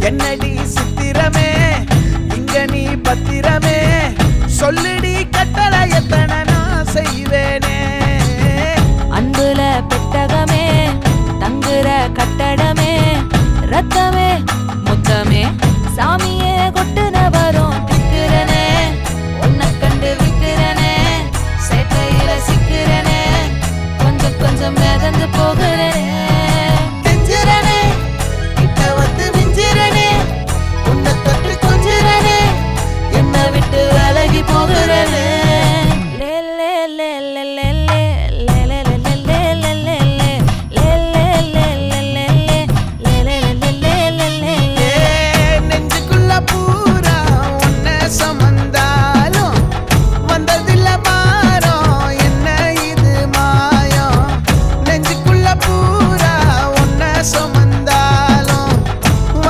என்னடி சித்திரமே இங்க நீ பத்திரமே சொல்லுடி கட்டளை எத்தனை நான் செய்வேனே அன்புல பெட்டகமே தங்குற கட்டடமே ரத்தமே முத்தமே சாமியே கொட்டுன வரும் திக்கிறனே உன்னை கண்டு விக்கிறனே சேட்டையில சிக்கிறனே கொஞ்சம் கொஞ்சம் மிதந்து போகிறேன்